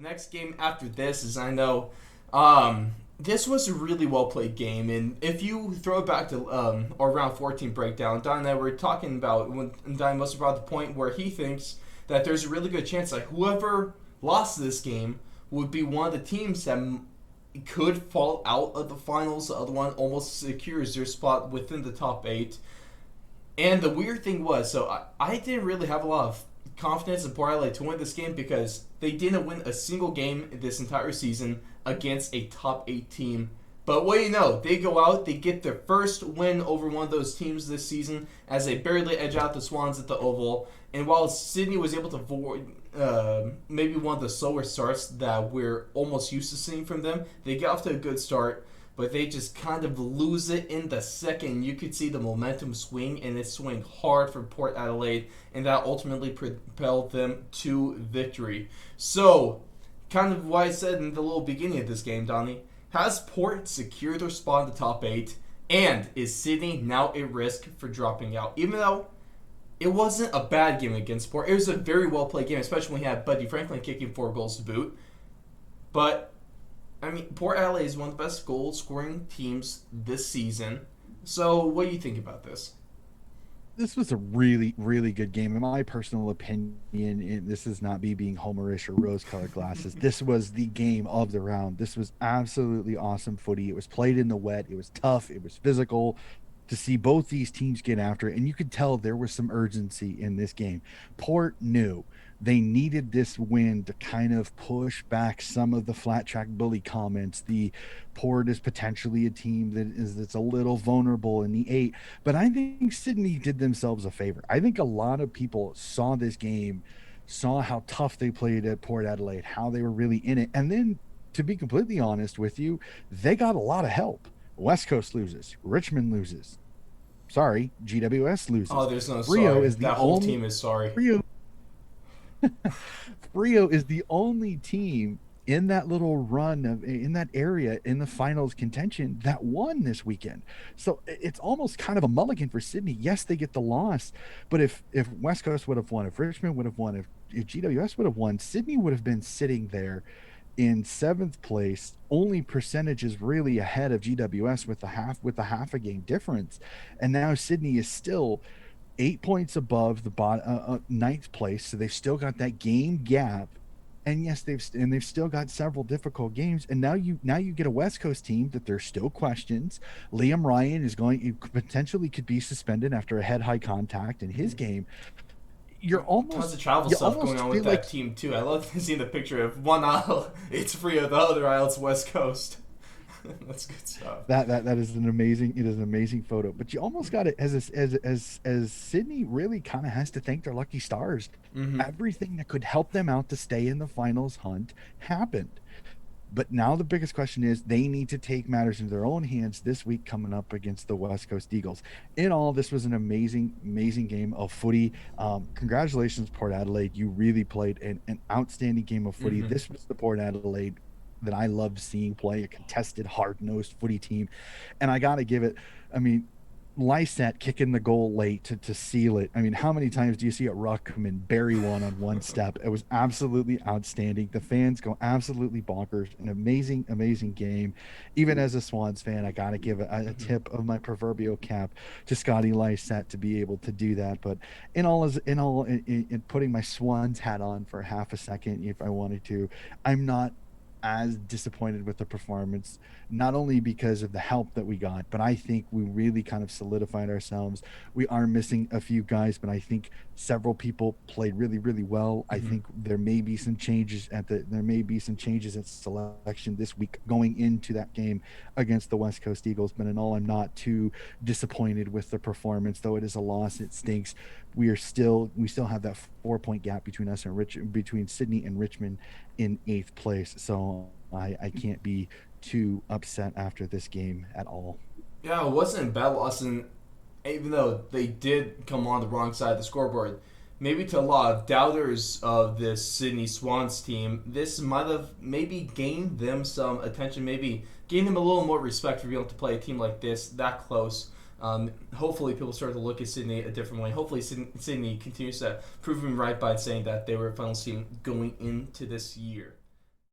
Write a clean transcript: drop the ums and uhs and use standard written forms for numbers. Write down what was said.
next game after this is I know this was a really well played game, and if you throw it back to our round 14 breakdown, Don and I were talking about when Don must have brought the point where he thinks that there's a really good chance that whoever lost this game would be one of the teams that could fall out of the finals. The other one almost secures their spot within the top eight. And the weird thing was, I didn't really have a lot of confidence in Port Adelaide to win this game because they didn't win a single game this entire season against a top 8 team. But what do you know? They go out, they get their first win over one of those teams this season as they barely edge out the Swans at the Oval. And while Sydney was able to avoid maybe one of the slower starts that we're almost used to seeing from them, they get off to a good start, but they just kind of lose it in the second. You could see the momentum swing, and it swing hard for Port Adelaide, and that ultimately propelled them to victory. So, kind of what I said in the little beginning of this game, Donnie, has Port secured their spot in the top 8, and is Sydney now at risk for dropping out? Even though it wasn't a bad game against Port, it was a very well-played game, especially when we had Buddy Franklin kicking 4 goals to boot. But I mean, Port Adelaide is one of the best goal-scoring teams this season. So, what do you think about this? This was a really, really good game. In my personal opinion, and this is not me being homerish or rose-colored glasses. This was the game of the round. This was absolutely awesome footy. It was played in the wet. It was tough. It was physical. To see both these teams get after it, and you could tell there was some urgency in this game. Port knew they needed this win to kind of push back some of the flat track bully comments. The Port is potentially a team that's a little vulnerable in the 8, but I think Sydney did themselves a favor. I think a lot of people saw this game, saw how tough they played at Port Adelaide, how they were really in it, and then, to be completely honest with you, they got a lot of help. West Coast loses, Richmond loses. Sorry, GWS loses. Oh, there's no Frio sorry. is the That whole only team is sorry. Frio Frio is the only team in that little run of in that area in the finals contention that won this weekend. So it's almost kind of a mulligan for Sydney. Yes, they get the loss, but if West Coast would have won, if Richmond would have won, if GWS would have won, Sydney would have been sitting there in 7th place, only percentages really ahead of GWS with the half a game difference. And now Sydney is still 8 points above the bottom, 9th place, so they've still got that game gap. And yes, they've still got several difficult games. And now you get a West Coast team that there's still questions. Liam Ryan is potentially could be suspended after a head-high contact in his game. Tons of travel stuff going on with that team too. I love seeing the picture of one aisle it's Frio, the other aisle it's West Coast. That's good stuff. That is an amazing photo. But you almost got it as Sydney really kind of has to thank their lucky stars. Mm-hmm. Everything that could help them out to stay in the finals hunt happened. But now the biggest question is they need to take matters into their own hands this week coming up against the West Coast Eagles. In all, this was an amazing game of footy. Congratulations, Port Adelaide. You really played an outstanding game of footy. Mm-hmm. This was the Port Adelaide that I loved seeing play, a contested, hard-nosed footy team. And I got to give it, I mean, Lysette kicking the goal late to seal it. I mean, how many times do you see a ruck come and bury one step? It was absolutely outstanding. The fans go absolutely bonkers. An amazing game. Even as a Swans fan, I got to give a tip of my proverbial cap to Scotty Lysette to be able to do that. But in putting my Swans hat on for half a second, if I wanted to, I'm not as disappointed with the performance, not only because of the help that we got, but I think we really kind of solidified ourselves. We are missing a few guys, but I think several people played really well. I think there may be some changes at selection this week going into that game against the West Coast Eagles. But in all, I'm not too disappointed with the performance, though it is a loss. It stinks. We still have that 4-point gap between us and between Sydney and Richmond in 8th place. So I can't be too upset after this game at all. Yeah, it wasn't a bad loss, and even though they did come on the wrong side of the scoreboard, maybe to a lot of doubters of this Sydney Swans team, this might have maybe gained them some attention, maybe gained them a little more respect for being able to play a team like this that close. Hopefully people start to look at Sydney a different way. Hopefully Sydney continues to prove them right by saying that they were a finals team going into this year.